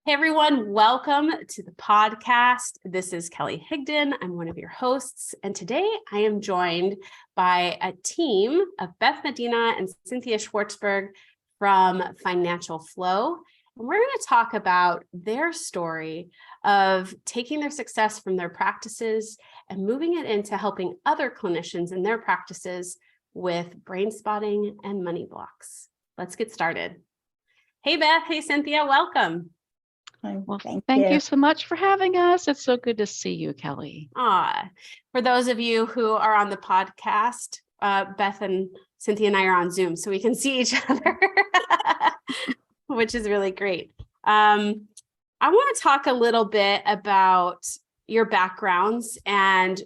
Hey everyone, welcome to the podcast. This is Kelly Higdon. I'm one of your hosts, and today I am joined by a team of Beth Medina and Cynthia Schwartzberg from Financial Flow. And we're going to talk about their story of taking their success from their practices and moving it into helping other clinicians in their practices with brain spotting and money blocks. Let's get started. Hey Beth, hey Cynthia, welcome. Well, thank you so much for having us. It's so good to see you, Kelly. For those of you who are on the podcast, Beth and Cynthia and I are on Zoom, so we can see each other, which is really great. I want to talk a little bit about your backgrounds and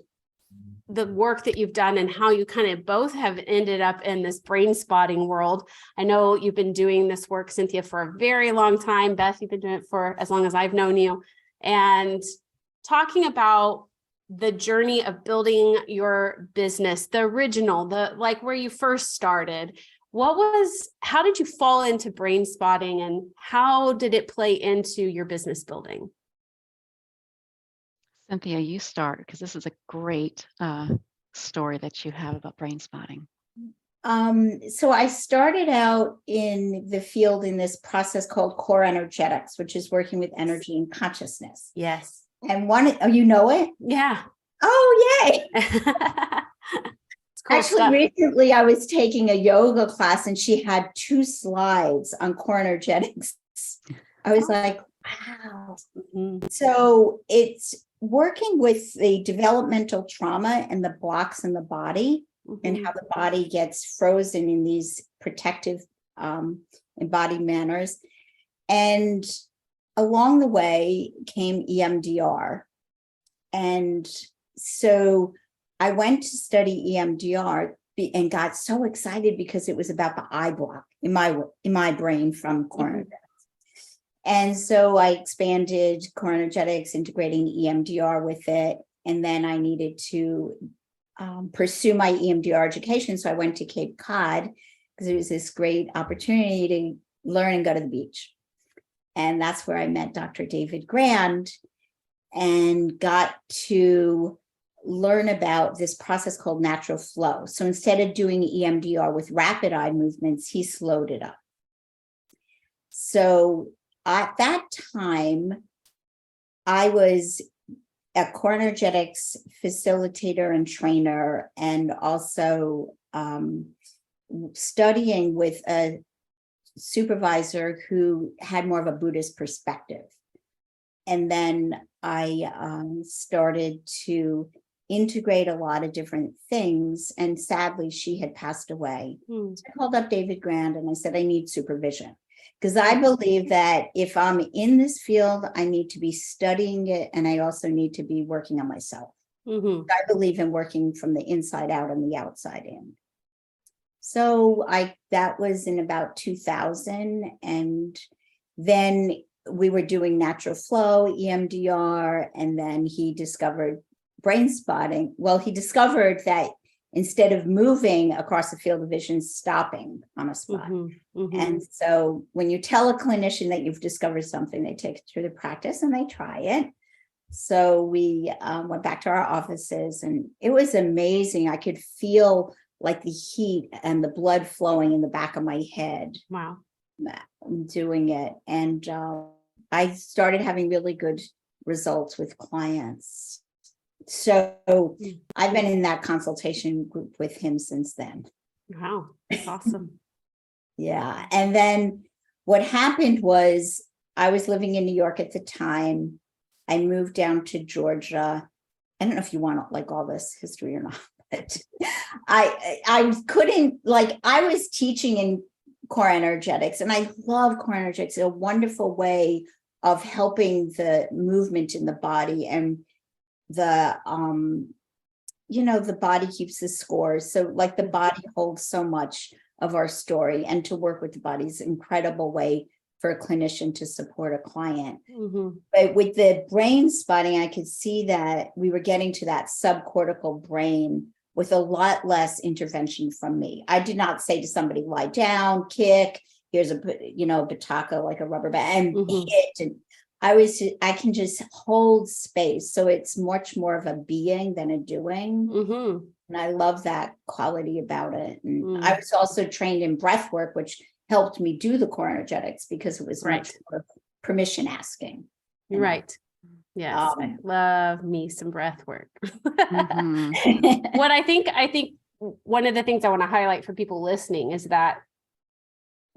the work that you've done and how you kind of both have ended up in this brain spotting world. I know you've been doing this work, Cynthia, for a very long time. Beth, you've been doing it for as long as I've known you. And talking about the journey of building your business, the original, like where you first started. How did you fall into brain spotting and how did it play into your business building? Cynthia, you start because this is a great story that you have about brain spotting. So I started out in the field in this process called core energetics, which is working with energy and consciousness. Yes. And you know it? Yeah. Oh, yay. Cool stuff. Recently I was taking a yoga class and she had 2 slides on core energetics. I was like, wow. Mm-hmm. So it's working with the developmental trauma and the blocks in the body, mm-hmm. and how the body gets frozen in these protective embodied manners. And along the way came EMDR. And so I went to study EMDR and got so excited because it was about the eye block in my brain from core energetics. And so I expanded core energetics, integrating EMDR with it. And then I needed to pursue my EMDR education. So I went to Cape Cod because it was this great opportunity to learn and go to the beach. And that's where I met Dr. David Grand and got to learn about this process called natural flow. So instead of doing EMDR with rapid eye movements, he slowed it up. So at that time, I was a core energetics facilitator and trainer, and also studying with a supervisor who had more of a Buddhist perspective. And then I started to integrate a lot of different things. And sadly, she had passed away. So I called up David Grand and I said, I need supervision. Because I believe that if I'm in this field, I need to be studying it, and I also need to be working on myself. Mm-hmm. I believe in working from the inside out and the outside in. So that was in about 2000, and then we were doing natural flow, EMDR, and then he discovered brain spotting. Well, he discovered that instead of moving across the field of vision, stopping on a spot. Mm-hmm, mm-hmm. And so when you tell a clinician that you've discovered something, they take it through the practice and they try it. So we went back to our offices and it was amazing. I could feel like the heat and the blood flowing in the back of my head. Wow. Doing it. And I started having really good results with clients. So I've been in that consultation group with him since then. Wow, that's awesome. Yeah. And then what happened was I was living in New York at the time. I moved down to Georgia. I don't know if you want like all this history or not, but I couldn't, like, I was teaching in core energetics, and I love core energetics. It's a wonderful way of helping the movement in the body, and the body keeps the score. So like the body holds so much of our story, and to work with the body is an incredible way for a clinician to support a client. Mm-hmm. But with the brain spotting, I could see that we were getting to that subcortical brain with a lot less intervention from me. I did not say to somebody, lie down, kick, here's a bataka, like a rubber band, and hit. And I can just hold space. So it's much more of a being than a doing. Mm-hmm. And I love that quality about it. And Mm. I was also trained in breath work, which helped me do the core energetics because it was much Right. more permission asking. And, Right. Yes. I love me some breath work. Mhm. What I think one of the things I want to highlight for people listening is that,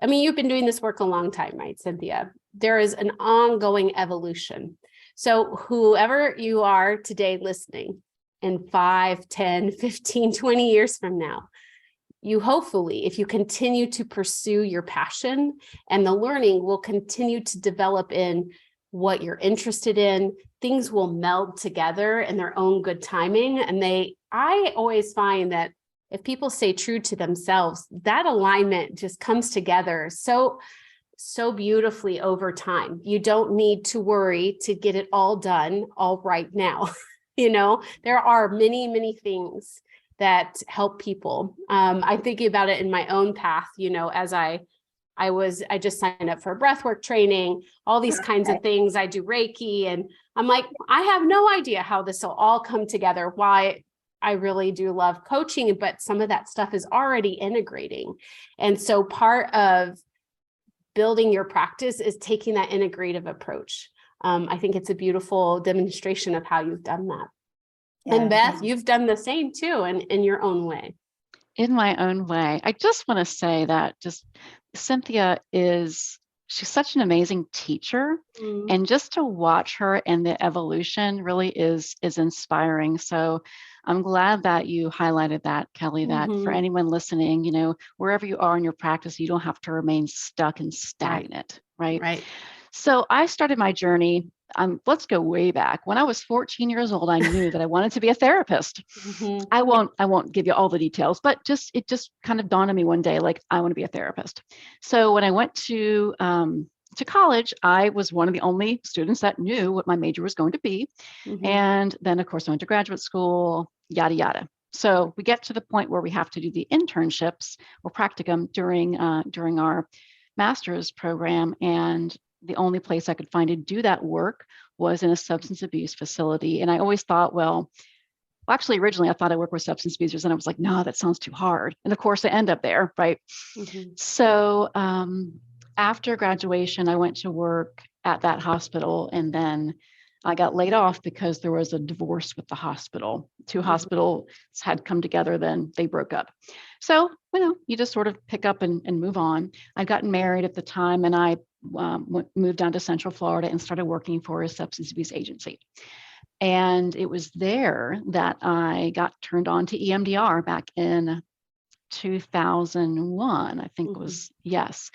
I mean, you've been doing this work a long time, right, Cynthia? There is an ongoing evolution. So whoever you are today listening, in 5, 10, 15, 20 years from now, you hopefully, if you continue to pursue your passion, and the learning will continue to develop in what you're interested in, things will meld together in their own good timing. And I always find that if people stay true to themselves, that alignment just comes together so beautifully over time. You don't need to worry to get it all done all right now. There are many, many things that help people. I'm thinking about it in my own path, as I just signed up for breathwork training, all these kinds of things. I do Reiki, and I'm like, I have no idea how this will all come together. Why I really do love coaching, but some of that stuff is already integrating. And so part of building your practice is taking that integrative approach. I think it's a beautiful demonstration of how you've done that. Yeah. And Beth, you've done the same too, in your own way. In my own way. I just want to say that Cynthia she's such an amazing teacher. Mm-hmm. And just to watch her and the evolution really is inspiring. So I'm glad that you highlighted that, Kelly, that for anyone listening, wherever you are in your practice, you don't have to remain stuck and stagnant, right? Right. So I started my journey. Let's go way back. When I was 14 years old, I knew that I wanted to be a therapist. Mm-hmm. I won't give you all the details, but it just kind of dawned on me one day, like, I want to be a therapist. So when I went to college, I was one of the only students that knew what my major was going to be. Mm-hmm. And then, of course, I went to graduate school, yada, yada. So we get to the point where we have to do the internships or practicum during our master's program. And the only place I could find to do that work was in a substance abuse facility. And I always thought, actually, originally I thought I worked with substance abusers, and I was like, no, that sounds too hard. And of course, I end up there, right? Mm-hmm. So after graduation, I went to work at that hospital, and then I got laid off because there was a divorce with the hospital. Two hospitals had come together, then they broke up. So, you just sort of pick up and move on. I'd gotten married at the time, and I moved down to Central Florida and started working for a substance abuse agency. And it was there that I got turned on to EMDR back in 2001, I think it was, yes.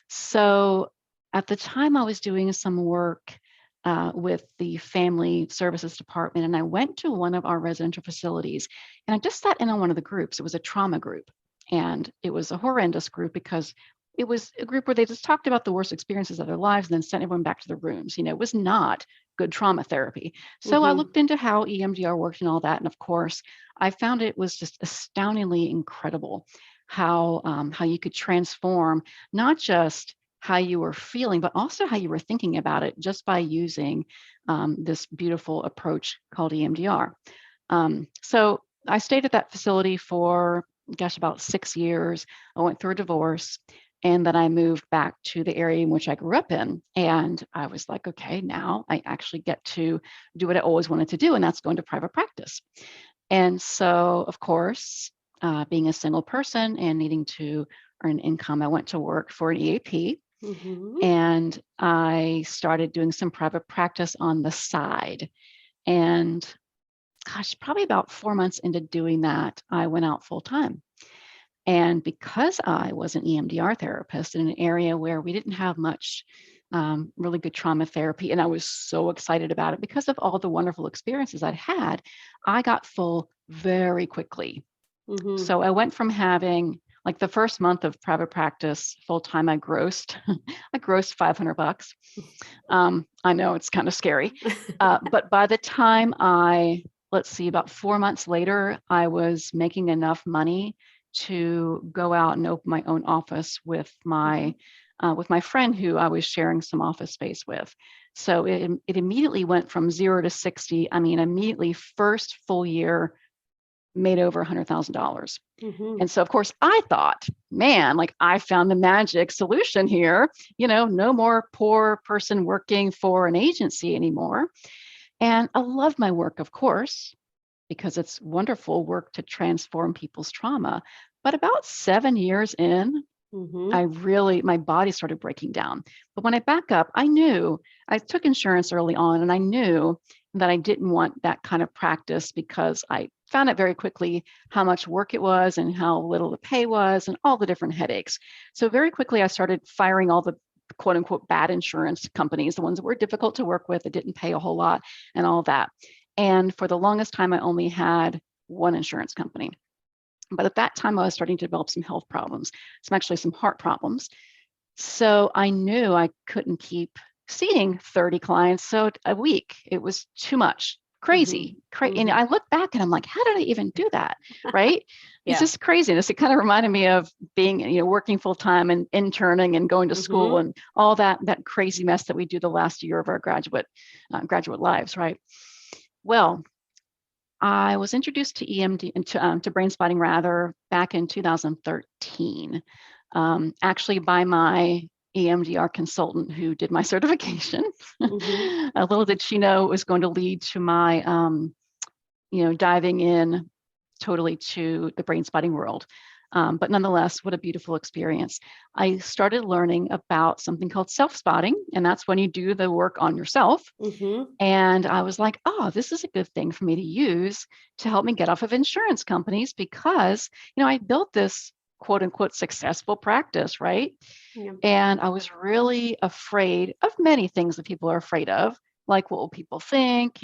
So at the time I was doing some work with the family services department, and I went to one of our residential facilities, and I just sat in on one of the groups. It was a trauma group, and it was a horrendous group because it was a group where they just talked about the worst experiences of their lives and then sent everyone back to their rooms. It was not good trauma therapy. So I looked into how EMDR worked and all that. And of course, I found it was just astoundingly incredible how you could transform not just how you were feeling, but also how you were thinking about it just by using this beautiful approach called EMDR. So I stayed at that facility for, about 6 years. I went through a divorce. And then I moved back to the area in which I grew up in. And I was like, okay, now I actually get to do what I always wanted to do, and that's go into private practice. And so, of course, being a single person and needing to earn income, I went to work for an EAP. And I started doing some private practice on the side. And gosh, probably about 4 months into doing that, I went out full time. And because I was an EMDR therapist in an area where we didn't have much really good trauma therapy, and I was so excited about it because of all the wonderful experiences I'd had, I got full very quickly. So I went from having, like, the first month of private practice full time, I grossed $500. I know it's kind of scary, but by the time about 4 months later, I was making enough money to go out and open my own office with my friend who I was sharing some office space with. So it immediately went from 0 to 60. I mean, immediately first full year made over $100,000. And so, of course, I thought, man, like I found the magic solution here, no more poor person working for an agency anymore. And I love my work, of course, because it's wonderful work to transform people's trauma. But about 7 years in, my body started breaking down. But when I back up, I took insurance early on, and I knew that I didn't want that kind of practice because I found out very quickly how much work it was and how little the pay was and all the different headaches. So very quickly, I started firing all the quote unquote bad insurance companies, the ones that were difficult to work with, that didn't pay a whole lot and all that. And for the longest time, I only had one insurance company. But at that time, I was starting to develop some health problems, some heart problems. So I knew I couldn't keep seeing 30 clients a week. It was too much, crazy. And I look back and I'm like, how did I even do that? Right? It's just craziness. It kind of reminded me of being, working full time and interning and going to school and all that crazy mess that we do the last year of our graduate lives, right? Well, I was introduced to EMD to Brainspotting rather back in 2013, actually by my EMDR consultant who did my certification. A little did she know it was going to lead to my, diving in totally to the Brainspotting world. But nonetheless, what a beautiful experience. I started learning about something called self-spotting, and that's when you do the work on yourself. And I was like, oh, this is a good thing for me to use to help me get off of insurance companies because, I built this quote unquote successful practice, right? And I was really afraid of many things that people are afraid of. Like, what will people think?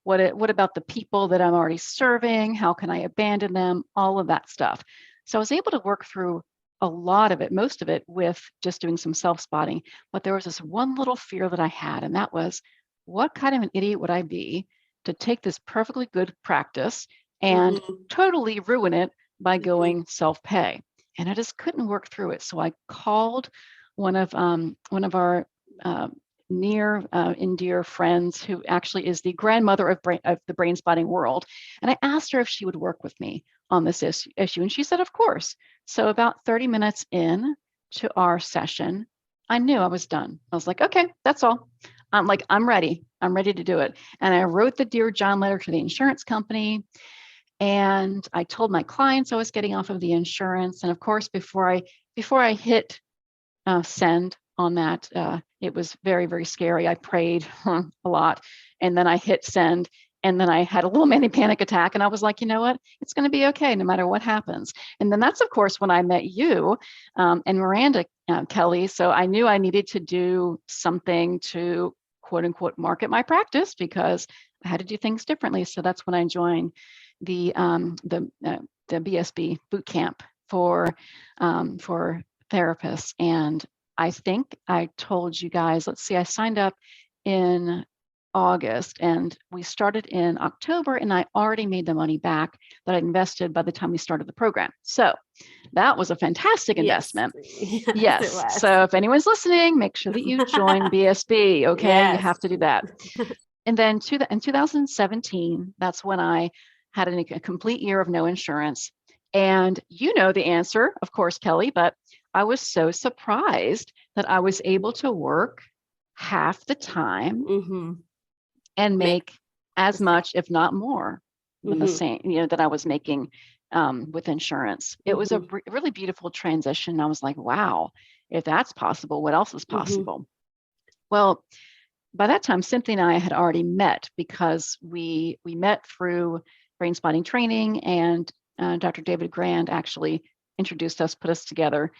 What about the people that I'm already serving? How can I abandon them? All of that stuff. So I was able to work through a lot of it, most of it, with just doing some self-spotting. But there was this one little fear that I had, and that was, what kind of an idiot would I be to take this perfectly good practice and totally ruin it by going self-pay? And I just couldn't work through it. So I called one of our near and dear friends, who actually is the grandmother of the Brainspotting world. And I asked her if she would work with me on this issue. And she said, of course. So about 30 minutes in to our session, I knew I was done. I was like, okay, that's all. I'm ready. I'm ready to do it. And I wrote the Dear John letter to the insurance company. And I told my clients I was getting off of the insurance. And of course, before I hit send on that, it was very, very scary. I prayed a lot, and then I hit send, and then I had a little mini panic attack, and I was like, you know what? It's going to be okay no matter what happens. And then that's, of course, when I met you and Miranda Kelly. So I knew I needed to do something to quote unquote market my practice because I had to do things differently. So that's when I joined the BSB boot camp for therapists. And I think I told you guys, let's see, I signed up in August and we started in October, and I already made the money back that I invested by the time we started the program. So that was a fantastic investment. Yes. So if anyone's listening, make sure that you join BSB. Okay. You have to do that. And then in 2017, that's when I had a complete year of no insurance. And you know the answer, of course, Kelly, but I was so surprised that I was able to work half the time and make as much, if not more, than the same, that I was making with insurance. It was a really beautiful transition. I was like, wow, if that's possible, what else is possible? Well, by that time, Cynthia and I had already met because we met through Brainspotting training, and Dr. David Grand actually introduced us, put us together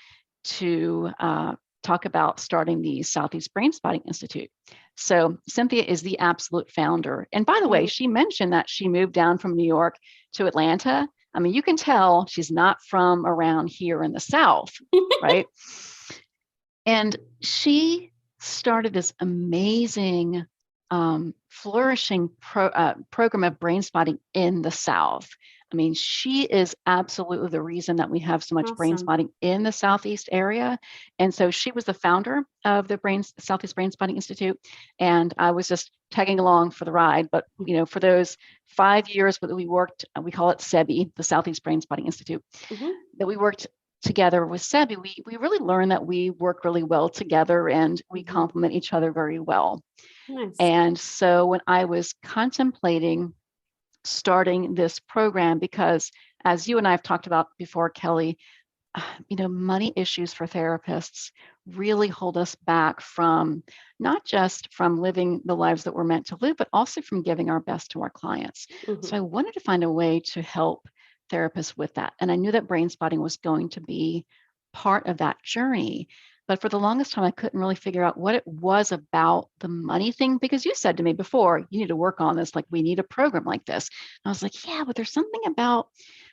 to talk about starting the Southeast Brainspotting Institute. So Cynthia is the absolute founder. And by the way, she mentioned that she moved down from New York to Atlanta. I mean, you can tell she's not from around here in the South, right? And she started this amazing, flourishing program of Brainspotting in the South. I mean, she is absolutely the reason that we have so much brain Awesome. spotting in the Southeast area. And so she was the founder of the Southeast Brainspotting Institute. And I was just tagging along for the ride. But, for those 5 years that we worked, we call it SEBI, the Southeast Brainspotting Institute, that we worked together with SEBI, we really learned that we work really well together and we complement each other very well. Nice. And so when I was contemplating starting this program, because as you and I have talked about before, Kelly, money issues for therapists really hold us back from not just from living the lives that we're meant to live, but also from giving our best to our clients. So I wanted to find a way to help therapists with that. And I knew that brain spotting was going to be part of that journey. But for the longest time, I couldn't really figure out what it was about the money thing, because you said to me before, you need to work on this, like we need a program like this. And I was like, yeah, but there's something about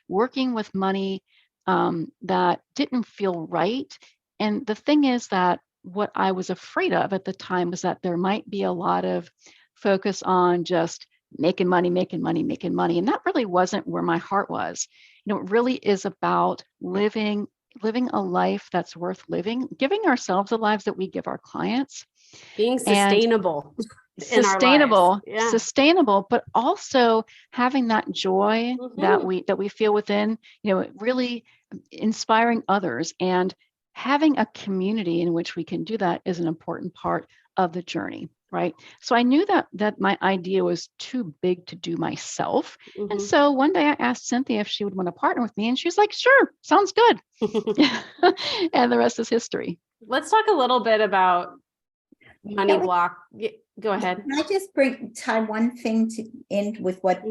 working with money that didn't feel right. And the thing is that what I was afraid of at the time was that there might be a lot of focus on just making money. And that really wasn't where my heart was. It really is about living a life that's worth living, giving ourselves the lives that we give our clients. Being sustainable. Sustainable, but also having that joy that we feel within, really inspiring others, and having a community in which we can do that is an important part of the journey, right? So I knew that my idea was too big to do myself. And so one day I asked Cynthia if she would want to partner with me, and she was like, sure, sounds good. And the rest is history. Let's talk a little bit about money block. Go ahead. Can I just tie one thing to end with what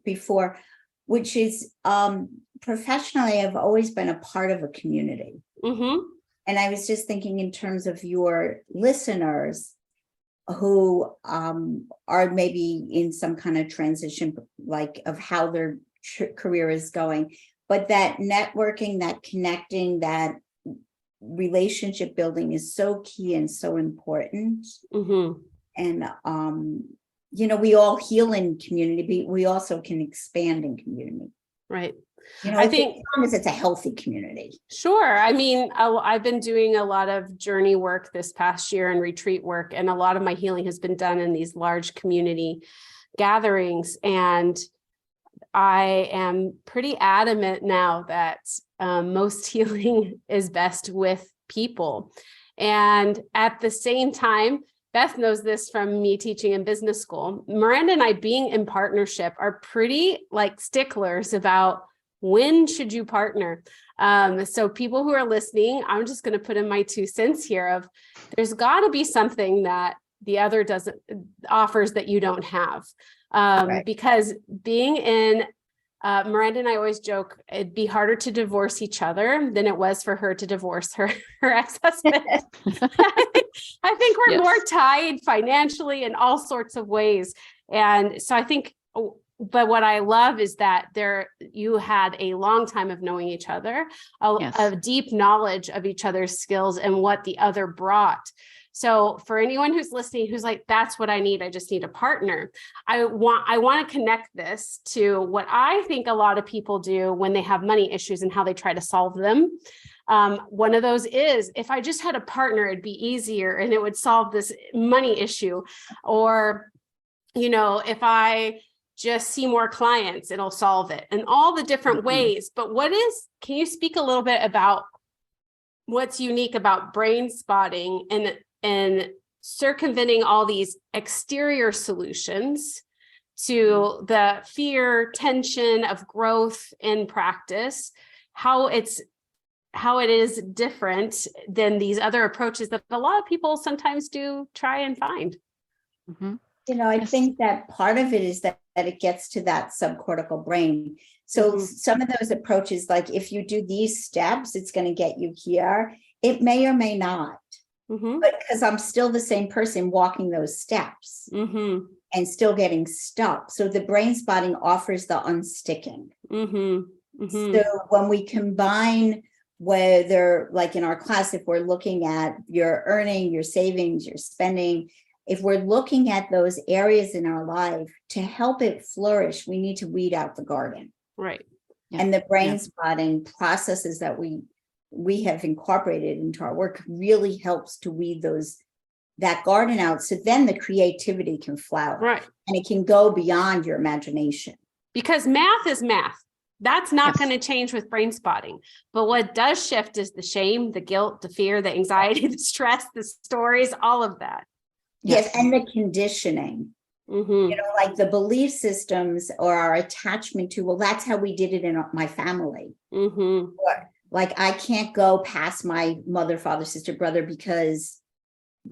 before, which is professionally, I've always been a part of a community. And I was just thinking in terms of your listeners who are maybe in some kind of transition, like of how their career is going, but that networking, that connecting, that relationship building is so key and so important. And we all heal in community, but we also can expand in community, right? I think as long as it's a healthy community. Sure. I mean, I've been doing a lot of journey work this past year and retreat work, and a lot of my healing has been done in these large community gatherings. And I am pretty adamant now that most healing is best with people. And at the same time, Beth knows this from me teaching in business school, Miranda and I being in partnership are pretty sticklers about when should you partner. So people who are listening, I'm just going to put in my 2 cents here of there's got to be something that the other offers that you don't have. Right. Because being in Miranda and I always joke, it'd be harder to divorce each other than it was for her to divorce her ex-husband. I think we're more tied financially in all sorts of ways. And so I think, but what I love is that you had a long time of knowing each other, a deep knowledge of each other's skills and what the other brought. So for anyone who's listening, who's like, that's what I need, I just need a partner. I want to connect this to what I think a lot of people do when they have money issues and how they try to solve them. One of those is, if I just had a partner, it'd be easier and it would solve this money issue. Or, if I just see more clients, it'll solve it, and all the different ways. But can you speak a little bit about what's unique about brain spotting and circumventing all these exterior solutions to the fear, tension of growth in practice, how it is different than these other approaches that a lot of people sometimes do try and find? I think that part of it is that it gets to that subcortical brain. So some of those approaches, like if you do these steps, it's going to get you here. It may or may not. But because I'm still the same person walking those steps and still getting stuck. So the brain spotting offers the unsticking. So when we combine, whether like in our class, if we're looking at your earning, your savings, your spending, if we're looking at those areas in our life to help it flourish, we need to weed out the garden. Right. Yeah. And the brain spotting processes that we have incorporated into our work really helps to weed that garden out, so then the creativity can flower. Right. And it can go beyond your imagination. Because math is math. That's not Yes. going to change with brain spotting. But what does shift is the shame, the guilt, the fear, the anxiety, the stress, the stories, all of that. Yes, and the conditioning. Mm-hmm. Like the belief systems or our attachment to, well, that's how we did it in my family. Mm-hmm. Or, like, I can't go past my mother, father, sister, brother because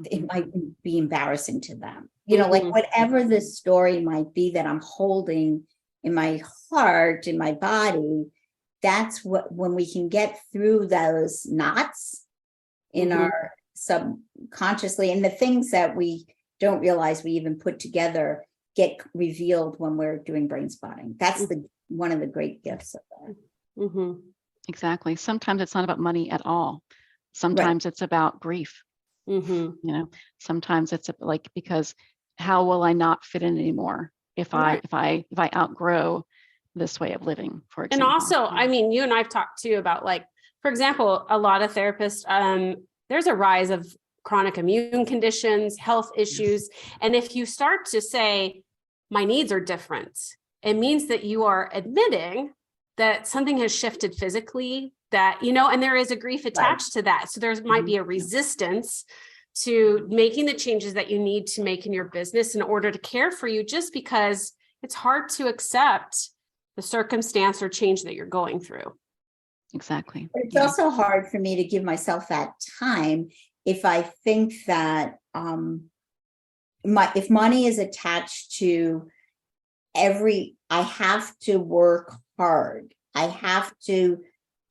it might be embarrassing to them. Like whatever the story might be that I'm holding in my heart, in my body, that's when we can get through those knots in our subconsciously, and the things that we don't realize we even put together get revealed when we're doing brain spotting. That's one of the great gifts of that. Mm-hmm. Exactly. Sometimes it's not about money at all. Sometimes it's about grief. Mm-hmm. Sometimes it's like, because how will I not fit in anymore if I outgrow this way of living, for And example. also, I mean, you and I've talked too about, like, for example, a lot of therapists, there's a rise of chronic immune conditions, health issues. And if you start to say, my needs are different, it means that you are admitting that something has shifted physically, that, and there is a grief attached to that. So there might be a resistance to making the changes that you need to make in your business in order to care for you, just because it's hard to accept the circumstance or change that you're going through. Exactly. But it's also hard for me to give myself that time if I think that if money is attached to I have to work hard. I have to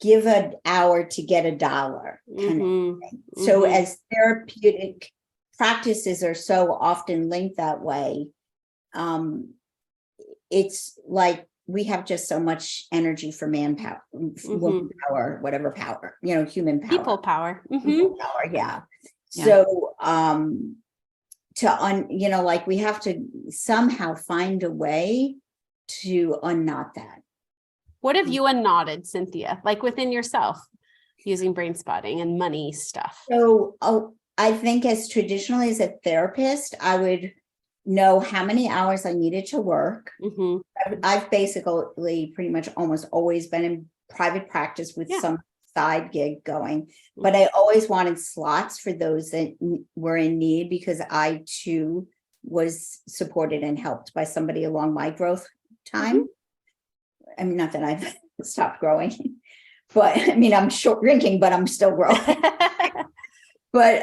give an hour to get $1 kind of thing. So as therapeutic practices are so often linked that way, it's like we have just so much energy for manpower, woman power, whatever power, human power. People power. People power, yeah. So like we have to somehow find a way to unknot that. What have you unknotted, Cynthia, like within yourself, using brain spotting and money stuff? So I think as traditionally as a therapist, I would know how many hours I needed to work. I've basically pretty much almost always been in private practice with some side gig going, but I always wanted slots for those that were in need, because I too was supported and helped by somebody along my growth time. I mean, not that I've stopped growing, but I mean, I'm shrinking, but I'm still growing. But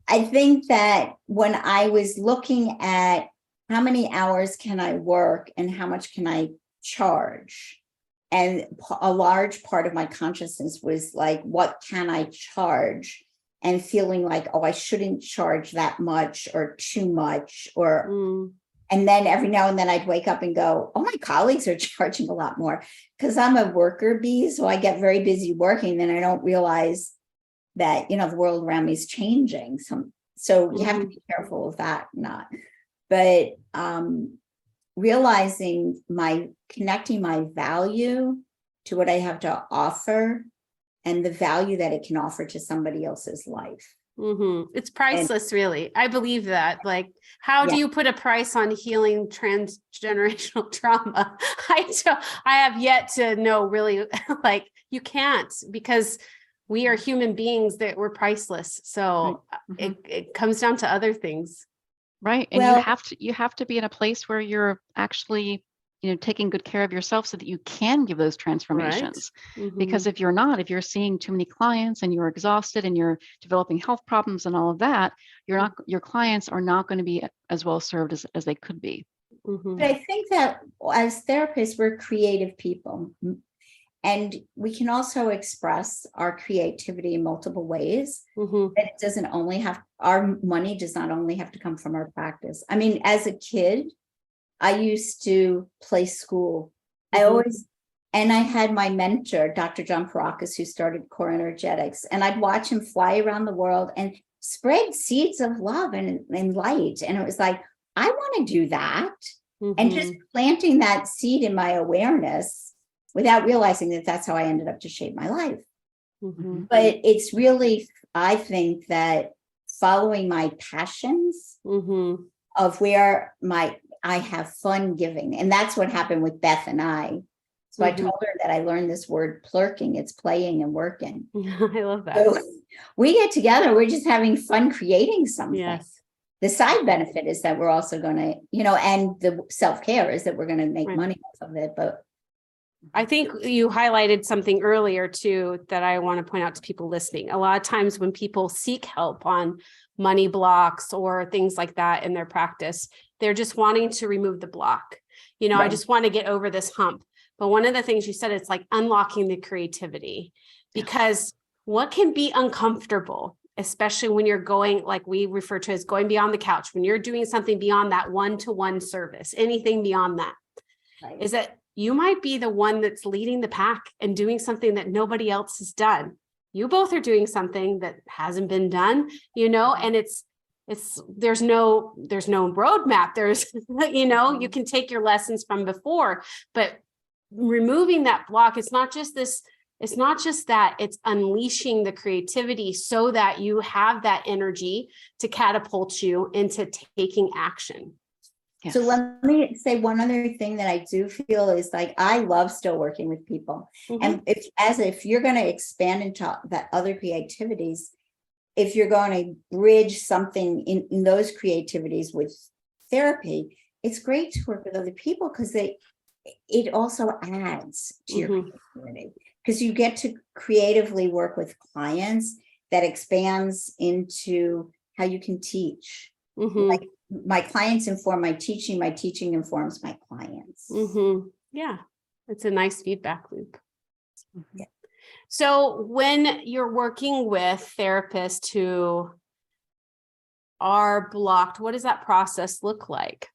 I think that when I was looking at how many hours can I work and how much can I charge, and a large part of my consciousness was like, what can I charge? And feeling like, oh, I shouldn't charge that much or too much, or and then every now and then I'd wake up and go, oh, my colleagues are charging a lot more, because I'm a worker bee. So I get very busy working, then I don't realize that, the world around me is changing. So you have to be careful of that, but realizing connecting my value to what I have to offer and the value that it can offer to somebody else's life. It's priceless, really. I believe that. Like, how do you put a price on healing transgenerational trauma? I have yet to know, really, like, you can't, because we are human beings that we're priceless. So it comes down to other things. Right. And you have to be in a place where you're actually, taking good care of yourself so that you can give those transformations. Because if you're seeing too many clients and you're exhausted and you're developing health problems and all of that, your clients are not going to be as well served as they could be. But I think that as therapists, we're creative people. And we can also express our creativity in multiple ways. That it doesn't only our money does not only have to come from our practice. I mean, as a kid, I used to play school. I had my mentor, Dr. John Paracas, who started Core Energetics, and I'd watch him fly around the world and spread seeds of love and light. And it was like, I want to do that. and just planting that seed in my awareness without realizing that that's how I ended up to shape my life. But it's really, I think that following my passions of where I have fun giving. And that's what happened with Beth and I. So I told her that I learned this word plurking. It's playing and working. I love that. So we get together, we're just having fun creating something. Yes. The side benefit is that we're also going to, and the self-care is that we're going to make money off of it. But I think you highlighted something earlier too that I want to point out to people listening. A lot of times when people seek help on money blocks or things like that in their practice, they're just wanting to remove the block. I just want to get over this hump. But one of the things you said, it's like unlocking the creativity, because what can be uncomfortable, especially when you're going, like we refer to as going beyond the couch, when you're doing something beyond that one-to-one service, anything beyond that, is that you might be the one that's leading the pack and doing something that nobody else has done. You both are doing something that hasn't been done, and there's no roadmap. There's, you can take your lessons from before, but removing that block, it's not just that, it's unleashing the creativity so that you have that energy to catapult you into taking action. So let me say one other thing that I do feel is like, I love still working with people. And if you're going to expand into that other creativities, if you're going to bridge something in those creativities with therapy, it's great to work with other people because it also adds to your creativity, because you get to creatively work with clients that expands into how you can teach. Like my clients inform my teaching informs my clients. Yeah, it's a nice feedback loop. So when you're working with therapists who are blocked, what does that process look like?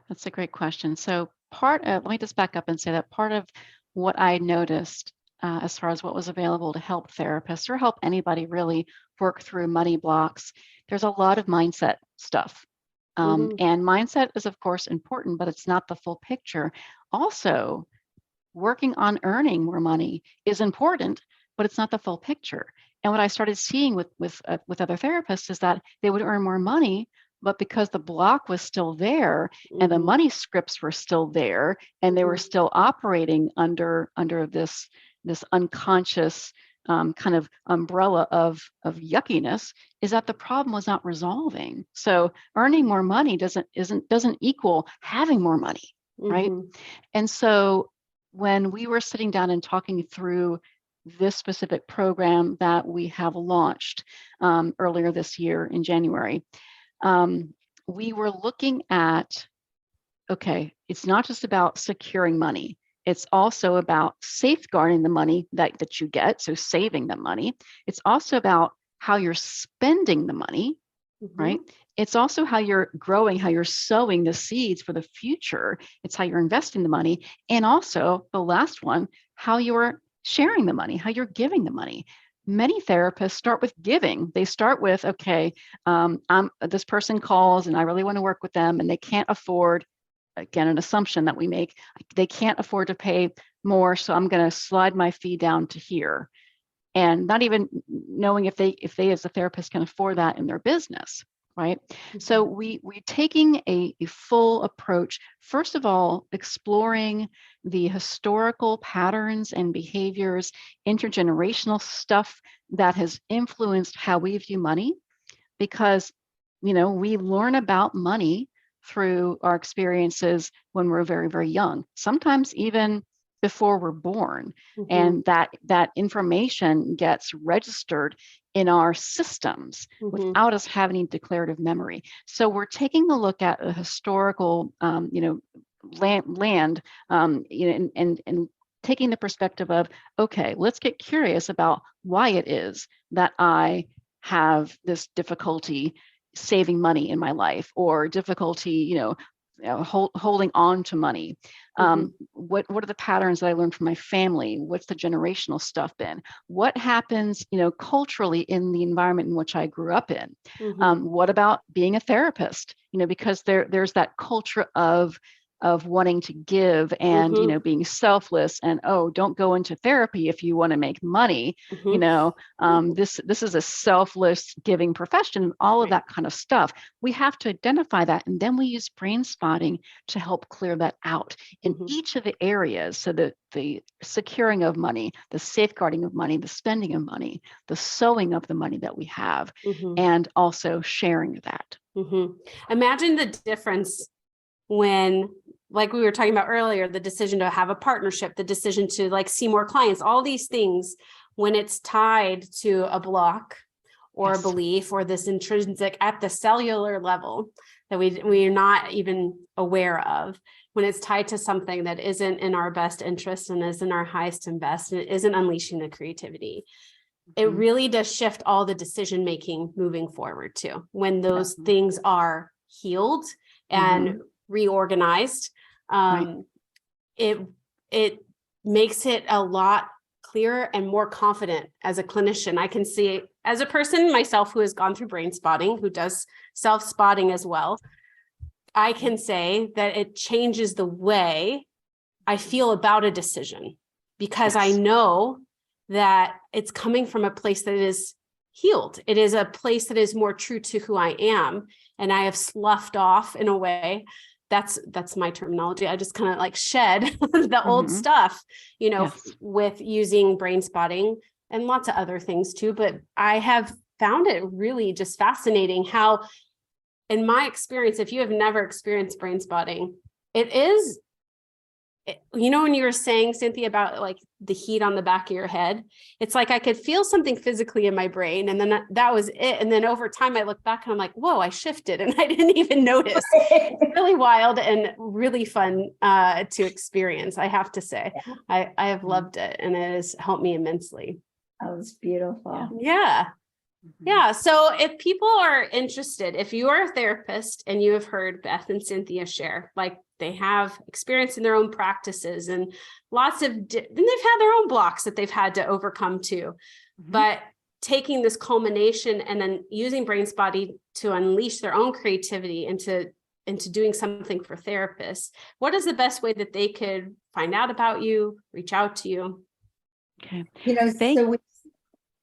That's a great question. So let me just back up and say that part of what I noticed as far as what was available to help therapists or help anybody really work through money blocks, there's a lot of mindset stuff. And mindset is, of course, important, but it's not the full picture. Also, working on earning more money is important, but it's not the full picture. And what I started seeing with other therapists is that they would earn more money, but because the block was still there and the money scripts were still there and they were still operating under this unconscious kind of umbrella of yuckiness, is that the problem was not resolving. So earning more money doesn't equal having more money, right? And so when we were sitting down and talking through this specific program that we have launched earlier this year in January, we were looking at, okay, it's not just about securing money. It's also about safeguarding the money that you get, so saving the money. It's also about how you're spending the money, right? It's also how you're growing, how you're sowing the seeds for the future. It's how you're investing the money. And also the last one, how you're sharing the money, how you're giving the money. Many therapists start with giving. They start with, okay, this person calls and I really want to work with them and they can't afford, again, an assumption that we make, they can't afford to pay more, so I'm going to slide my fee down to here. And not even knowing if they as a therapist can afford that in their business, right? So we're taking a full approach, first of all, exploring the historical patterns and behaviors, intergenerational stuff that has influenced how we view money, because, we learn about money through our experiences when we're very, very young, sometimes even before we're born. And that information gets registered in our systems without us having declarative memory. So we're taking a look at a historical, land, and taking the perspective of, okay, let's get curious about why it is that I have this difficulty saving money in my life, or difficulty, holding on to money. What are the patterns that I learned from my family? What's the generational stuff been? What happens, culturally in the environment in which I grew up in? What about being a therapist? Because there's that culture of wanting to give and being selfless, and don't go into therapy if you want to make money. This is a selfless giving profession, all of that kind of stuff. We have to identify that, and then we use brain spotting to help clear that out in each of the areas. So the securing of money, the safeguarding of money, the spending of money, the sowing of the money that we have, and also sharing that. Imagine the difference when, like we were talking about earlier, the decision to have a partnership, the decision to see more clients, all these things, when it's tied to a block or a belief or this intrinsic at the cellular level that we're not even aware of, when it's tied to something that isn't in our best interest and isn't our highest and best, and it isn't unleashing the creativity, it really does shift all the decision making moving forward too. When those things are healed and reorganized, it makes it a lot clearer and more confident as a clinician. I can see, as a person myself who has gone through brain spotting, who does self-spotting as well, I can say that it changes the way I feel about a decision, because I know that it's coming from a place that is healed. It is a place that is more true to who I am, and I have sloughed off, in a way. That's my terminology. I just kind of shed the old stuff, with using brain spotting and lots of other things too. But I have found it really just fascinating how, in my experience, if you have never experienced brain spotting, it is, when you were saying, Cynthia, about the heat on the back of your head, it's like I could feel something physically in my brain, and then that was it. And then over time I look back and I'm like, whoa, I shifted and I didn't even notice. It's really wild and really fun to experience, I have to say. I have loved it, and it has helped me immensely. That was beautiful. Yeah. So if people are interested, if you are a therapist and you have heard Beth and Cynthia share, they have experience in their own practices and and they've had their own blocks that they've had to overcome too. But taking this culmination and then using brain spotting to unleash their own creativity into doing something for therapists, what is the best way that they could find out about you, reach out to you? Okay.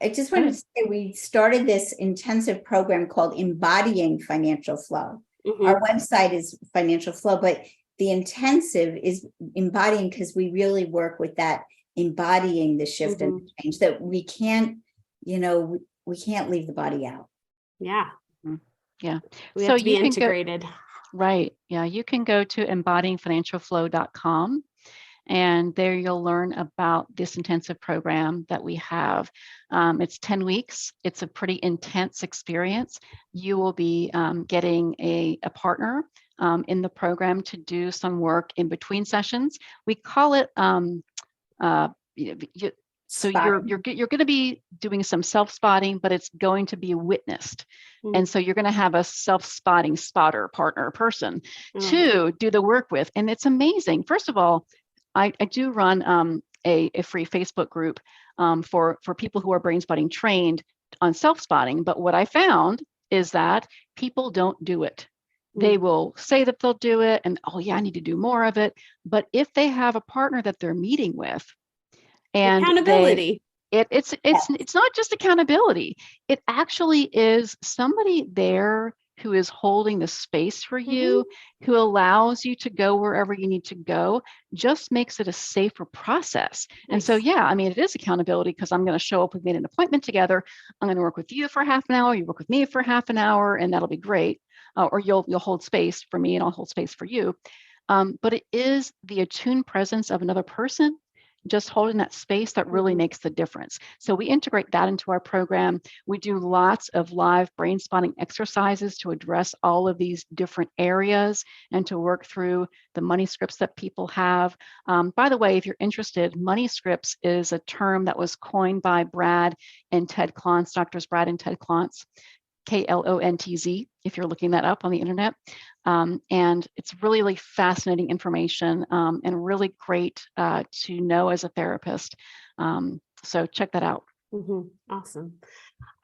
I just wanted to say, we started this intensive program called Embodying Financial Flow. Our website is Financial Flow, but the intensive is embodying, because we really work with that, embodying the shift and the change, that we can't, we can't leave the body out. Yeah. Yeah. We have to be integrated. Right. Yeah. You can go to embodyingfinancialflow.com. And there you'll learn about this intensive program that we have. It's 10 weeks. It's a pretty intense experience. You will be getting a partner in the program to do some work in between sessions. We call it, so you're going to be doing some self-spotting, but it's going to be witnessed. And so you're going to have a self-spotting spotter partner person to do the work with. And it's amazing. First of all, I do run a free Facebook group for people who are brain spotting trained on self-spotting. But what I found is that people don't do it. They will say that they'll do it and, oh yeah, I need to do more of it. But if they have a partner that they're meeting with, and accountability, it's not just accountability. It actually is somebody there who is holding the space for you, who allows you to go wherever you need to go, just makes it a safer process. And so, yeah, I mean, it is accountability, because I'm going to show up, we've made an appointment together. I'm going to work with you for half an hour. You work with me for half an hour, and that'll be great. Or you'll hold space for me and I'll hold space for you. But it is the attuned presence of another person just holding that space that really makes the difference. So we integrate that into our program. We do lots of live brain spotting exercises to address all of these different areas and to work through the money scripts that people have. By the way, if you're interested, money scripts is a term that was coined by Brad and Ted Klontz, doctors Brad and Ted Klontz. KLONTZ, if you're looking that up on the internet. And it's really, really fascinating information and really great to know as a therapist. So check that out. Awesome.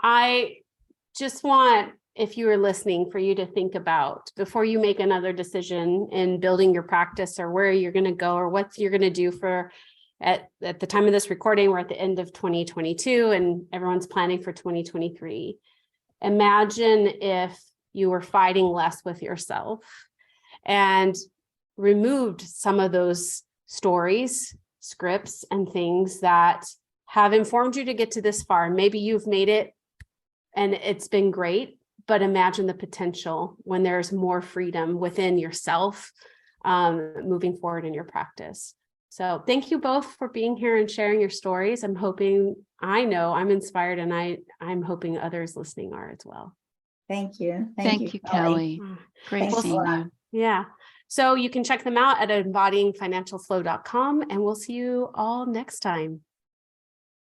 I just want, if you are listening, for you to think about before you make another decision in building your practice or where you're going to go or what you're going to do for at the time of this recording, we're at the end of 2022 and everyone's planning for 2023. Imagine if you were fighting less with yourself and removed some of those stories, scripts, and things that have informed you to get to this far. Maybe you've made it and it's been great, but imagine the potential when there's more freedom within yourself moving forward in your practice. So thank you both for being here and sharing your stories. I'm inspired, and I'm hoping others listening are as well. Thank you. Thank you, Kelly. Great seeing you. Yeah. So you can check them out at embodyingfinancialflow.com, and we'll see you all next time.